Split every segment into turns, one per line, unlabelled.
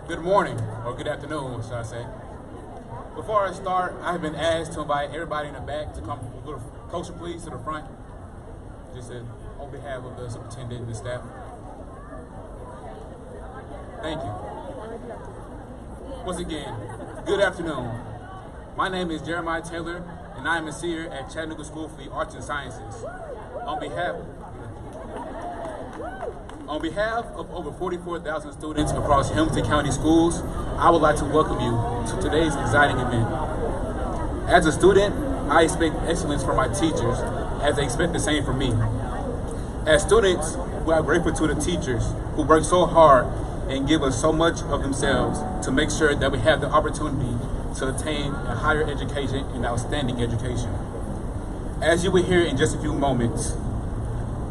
Good morning, or good afternoon, should I say. Before I start, I have been asked to invite everybody in the back to come, closer please, to the front, just on behalf of the superintendent and the staff. Thank you. Once again, good afternoon. My name is Jeremiah Taylor, and I am a senior at Chattanooga School for the Arts and Sciences. On behalf of over 44,000 students across Hamilton County Schools, I would like to welcome you to today's exciting event. As a student, I expect excellence from my teachers, as they expect the same from me. As students, we are grateful to the teachers who work so hard and give us so much of themselves to make sure that we have the opportunity to attain a higher education and outstanding education. As you will hear in just a few moments,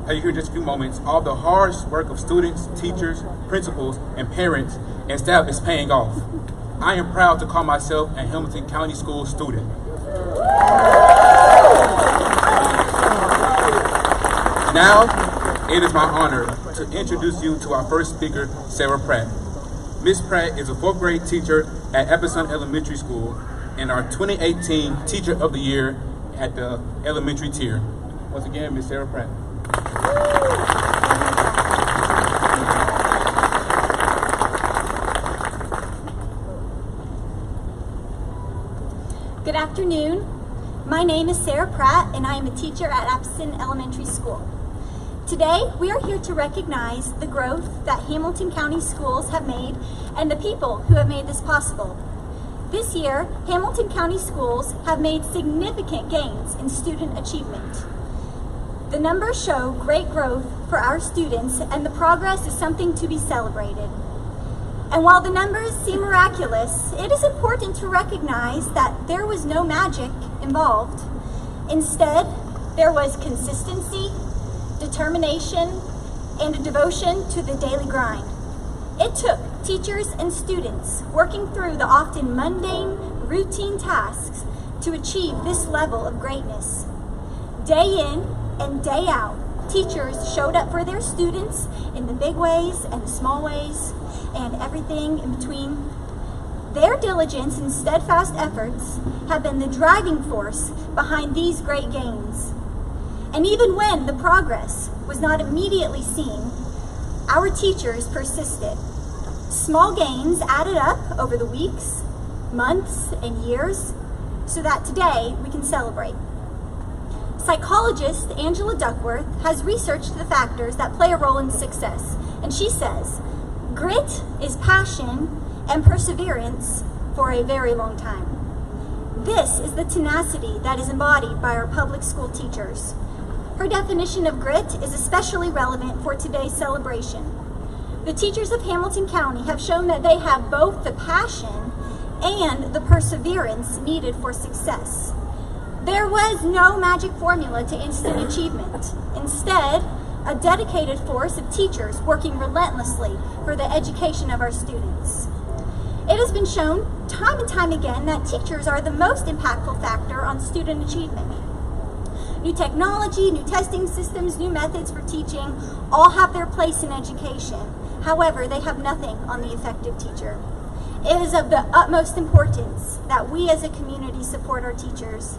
all the hard work of students, teachers, principals, and parents and staff is paying off. I am proud to call myself a Hamilton County School student. Now, it is my honor to introduce you to our first speaker, Sarah Pratt. Ms. Pratt is a 4th grade teacher at Epperson Elementary School and our 2018 Teacher of the Year at the elementary tier. Once again, Ms. Sarah Pratt.
Good afternoon. My name is Sarah Pratt, and I am a teacher at Epperson Elementary School. Today, we are here to recognize the growth that Hamilton County Schools have made and the people who have made this possible. This year, Hamilton County Schools have made significant gains in student achievement. The numbers show great growth for our students, and the progress is something to be celebrated. And while the numbers seem miraculous, it is important to recognize that there was no magic involved. Instead, there was consistency, determination, and a devotion to the daily grind. It took teachers and students working through the often mundane, routine tasks to achieve this level of greatness. Day in and day out, teachers showed up for their students in the big ways and the small ways and everything in between. Their diligence and steadfast efforts have been the driving force behind these great gains. And even when the progress was not immediately seen, our teachers persisted. Small gains added up over the weeks, months, and years, so that today we can celebrate. Psychologist Angela Duckworth has researched the factors that play a role in success, and she says, grit is passion and perseverance for a very long time. This is the tenacity that is embodied by our public school teachers. Her definition of grit is especially relevant for today's celebration. The teachers of Hamilton County have shown that they have both the passion and the perseverance needed for success. There was no magic formula to instant achievement. Instead, a dedicated force of teachers working relentlessly for the education of our students. It has been shown time and time again that teachers are the most impactful factor on student achievement. New technology, new testing systems, new methods for teaching all have their place in education. However, they have nothing on the effective teacher. It is of the utmost importance that we as a community support our teachers.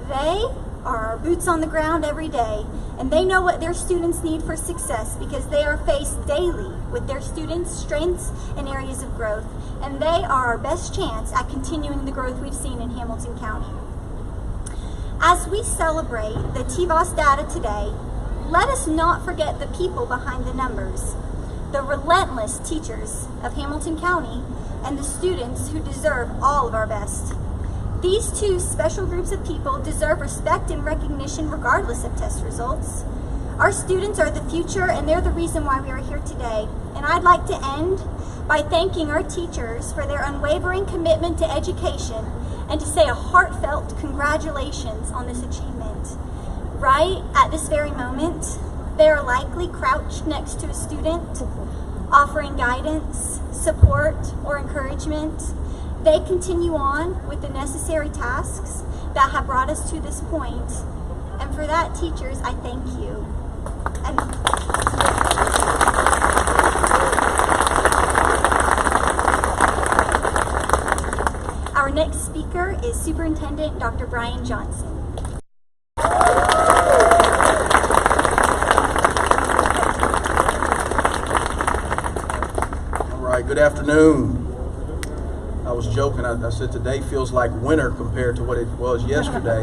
They are our boots on the ground every day, and they know what their students need for success because they are faced daily with their students' strengths and areas of growth, and they are our best chance at continuing the growth we've seen in Hamilton County. As we celebrate the TVOS data today, let us not forget the people behind the numbers, the relentless teachers of Hamilton County, and the students who deserve all of our best. These two special groups of people deserve respect and recognition regardless of test results. Our students are the future, and they're the reason why we are here today. And I'd like to end by thanking our teachers for their unwavering commitment to education and to say a heartfelt congratulations on this achievement. Right at this very moment, they are likely crouched next to a student, offering guidance, support, or encouragement. They continue on with the necessary tasks that have brought us to this point. And for that, teachers, I thank you. next speaker is Superintendent Dr. Brian Johnson.
All right, good afternoon. I was joking, I said today feels like winter compared to what it was yesterday,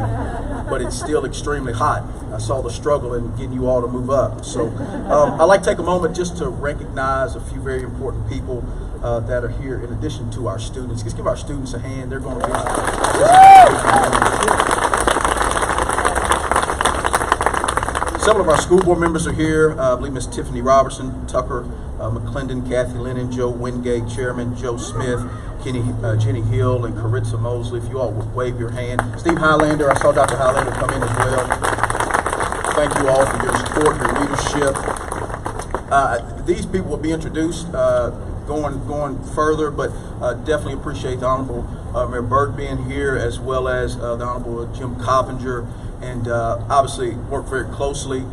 but it's still extremely hot. I saw the struggle in getting you all to move up. So I'd like to take a moment just to recognize a few very important people that are here in addition to our students. Let's give our students a hand. They're going to be... Several of our school board members are here. I believe Ms. Tiffany Robertson, Tucker McClendon, Kathy Lennon, Joe Wingate, Chairman Joe Smith, Jenny Hill, and Caritza Mosley. If you all would wave your hand. Steve Highlander, I saw Dr. Highlander come in as well. Thank you all for your support, your leadership. These people will be introduced going further, but definitely appreciate the Honorable Mayor Byrd being here, as well as the Honorable Jim Coppinger, and obviously work very closely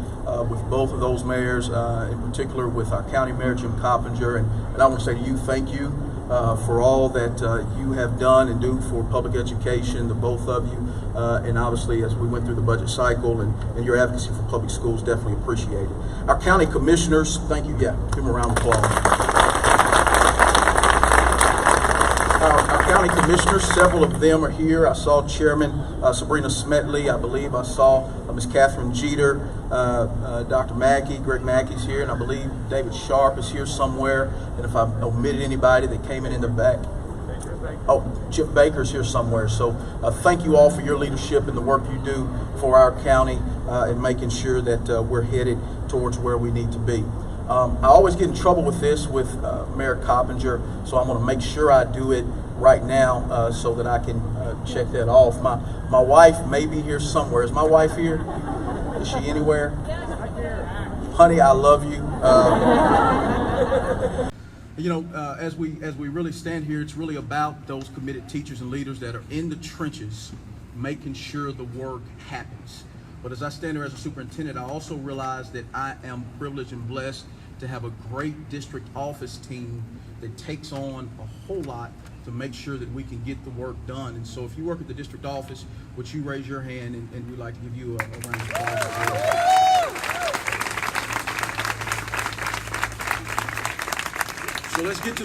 with both of those mayors, in particular with our County Mayor Jim Coppinger, and I want to say to you, thank you for all that you have done and do for public education, the both of you, and obviously as we went through the budget cycle and your advocacy for public schools, definitely appreciated. Our county commissioners, thank you. Yeah, give them a round of applause. Our county commissioners, several of them are here. I saw Chairman Sabrina Smetley. I believe I saw Ms. Catherine Jeter, Dr. Mackey, Greg Mackey's here, and I believe David Sharp is here somewhere. And if I've omitted anybody that came in the back, oh, Chip Baker's here somewhere. So thank you all for your leadership and the work you do for our county and making sure that we're headed towards where we need to be. I always get in trouble with this with Mayor Coppinger, so I'm going to make sure I do it right now so that I can check that off. My wife may be here somewhere. Is my wife here? Is she anywhere? Honey, I love you. You know, as we really stand here, it's really about those committed teachers and leaders that are in the trenches, making sure the work happens. But as I stand there as a superintendent, I also realize that I am privileged and blessed to have a great district office team that takes on a whole lot to make sure that we can get the work done. And so if you work at the district office, would you raise your hand, and we'd like to give you a round of applause. So let's get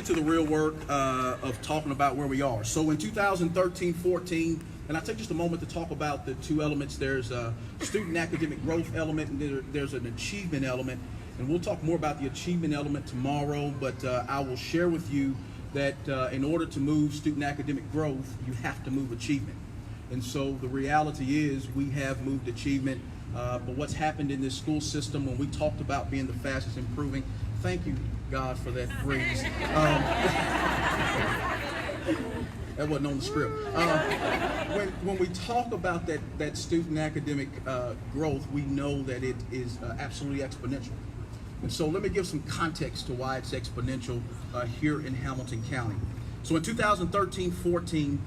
to the real work of talking about where we are. So in 2013-14, and I'll take just a moment to talk about the two elements. There's a student academic growth element, and there's an achievement element. And we'll talk more about the achievement element tomorrow, but I will share with you that in order to move student academic growth, you have to move achievement. And so the reality is we have moved achievement, but what's happened in this school system when we talked about being the fastest improving, thank you, God, for that phrase. That wasn't on the script. When we talk about that student academic growth, we know that it is absolutely exponential. And so let me give some context to why it's exponential here in Hamilton County. So in 2013-14,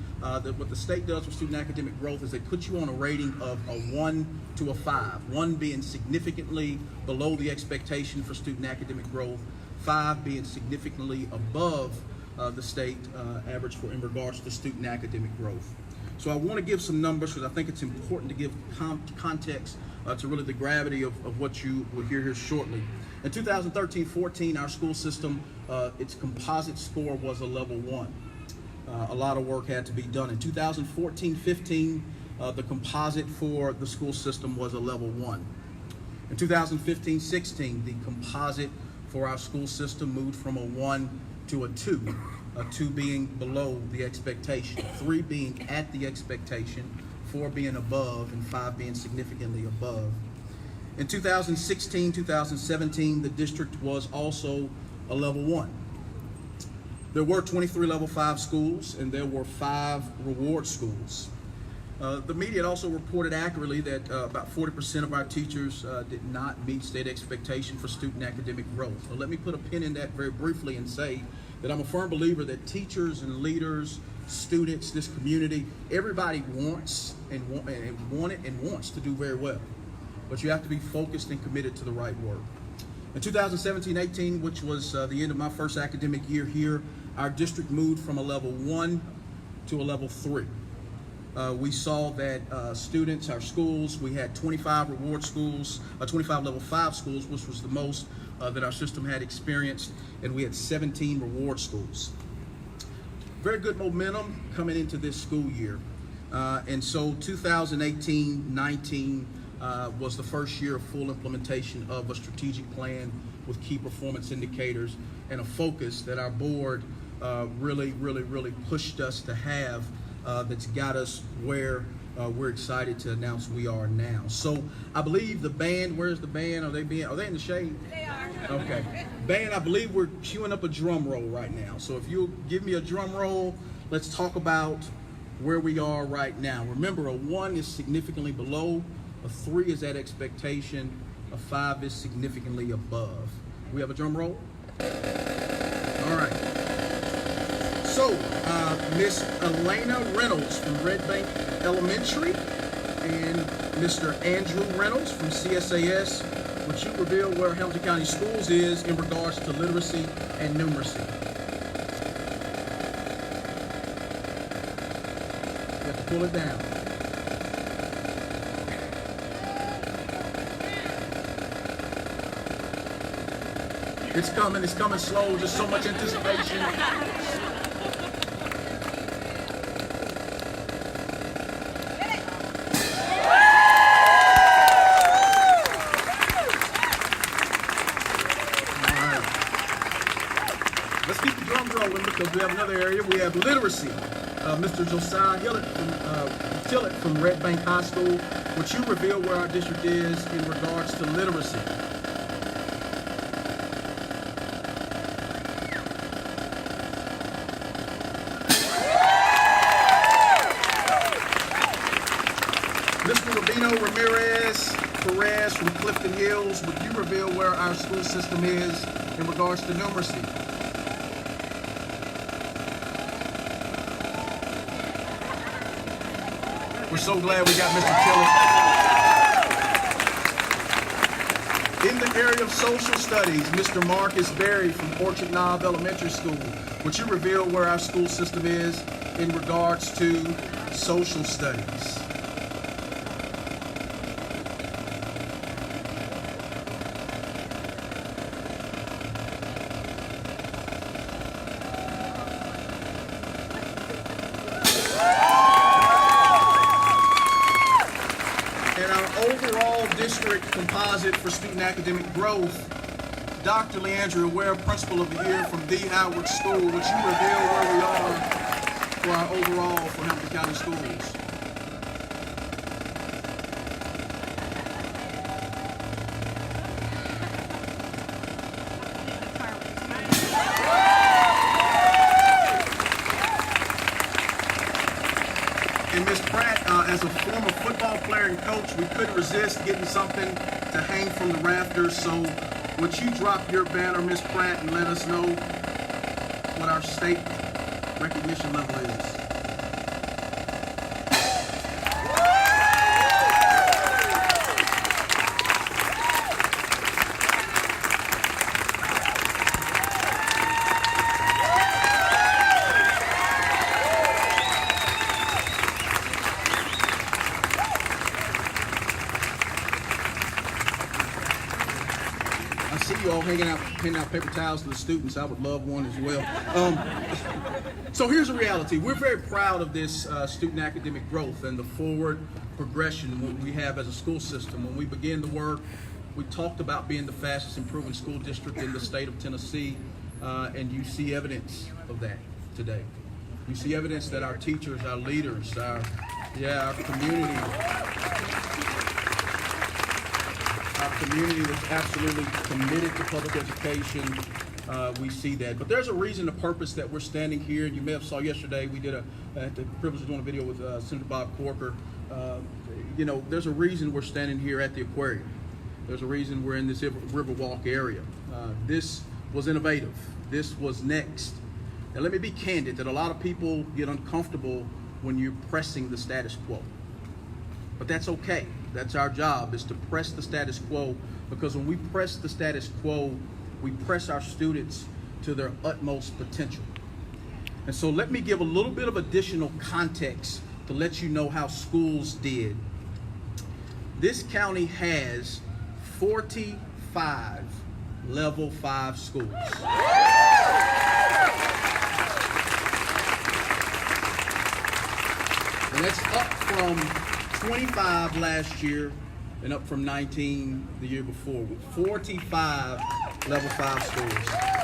what the state does with student academic growth is they put you on a rating of a 1 to a 5, 1 being significantly below the expectation for student academic growth, 5 being significantly above the state average in regards to student academic growth. So I want to give some numbers because I think it's important to give context to really the gravity of what you will hear here shortly. In 2013-14, our school system, its composite score was a level 1. A lot of work had to be done. In 2014-15, the composite for the school system was a level 1. In 2015-16, the composite for our school system moved from a 1 to a 2 being below the expectation, 3 being at the expectation, 4 being above, and 5 being significantly above. In 2016-2017, the district was also a level 1. There were 23 level 5 schools, and there were 5 reward schools. The media had also reported accurately that about 40% of our teachers did not meet state expectation for student academic growth. So let me put a pin in that very briefly and say that I'm a firm believer that teachers and leaders, students, this community, everybody wants to do very well. But you have to be focused and committed to the right work. In 2017-18, which was the end of my first academic year here, our district moved from a level 1 to a level 3. We saw that students, our schools, we had 25 reward schools, 25 level 5 schools, which was the most that our system had experienced, and we had 17 reward schools. Very good momentum coming into this school year. And so 2018-19 was the first year of full implementation of a strategic plan with key performance indicators and a focus that our board really pushed us to have that's got us where we're excited to announce we are now. So I believe the band, where's the band? Are they in the shade?
They are.
Okay. Band, I believe we're queuing up a drum roll right now. So if you'll give me a drum roll, let's talk about where we are right now. Remember, a 1 is significantly below, a 3 is at expectation, a 5 is significantly above. We have a drum roll? All right. So, Miss Elena Reynolds from Red Bank Elementary and Mr. Andrew Reynolds from CSAS, would you reveal where Hamilton County Schools is in regards to literacy and numeracy? You have to pull it down. It's coming slow, just so much anticipation. Let's keep the drums rolling because we have another area. We have literacy. Mr. Josiah Tillett from Red Bank High School. Would you reveal where our district is in regards to literacy? Mr. Rubino Perez from Clifton Hills, would you reveal where our school system is in regards to numeracy? We're so glad we got Mr. Tillett. In the area of social studies, Mr. Marcus Berry from Orchard Knob Elementary School, would you reveal where our school system is in regards to social studies? Overall district composite for student academic growth, Dr. Leandria Ware, Principal of the Year from the Howard School. Would you reveal where we are for our overall for Hamilton County Schools? And Ms. Pratt, as a former football player and coach, we couldn't resist getting something to hang from the rafters. So would you drop your banner, Ms. Pratt, and let us know what our state recognition level is? I see you all handing out paper towels to the students. I would love one as well. So here's the reality. We're very proud of this student academic growth and the forward progression we have as a school system. When we began the work, we talked about being the fastest improving school district in the state of Tennessee, and you see evidence of that today. You see evidence that our teachers, our leaders, our community that's absolutely committed to public education. We see that. But there's a reason, a purpose that we're standing here. You may have saw yesterday, we did had the privilege of doing a video with Senator Bob Corker. There's a reason we're standing here at the aquarium. There's a reason we're in this Riverwalk area. This was innovative. This was next. Now let me be candid that a lot of people get uncomfortable when you're pressing the status quo. But that's okay. That's our job, is to press the status quo, because when we press the status quo, we press our students to their utmost potential. And so let me give a little bit of additional context to let you know how schools did. This county has 45 level 5 schools. And that's up from 25 last year and up from 19 the year before, with 45 level 5 schools.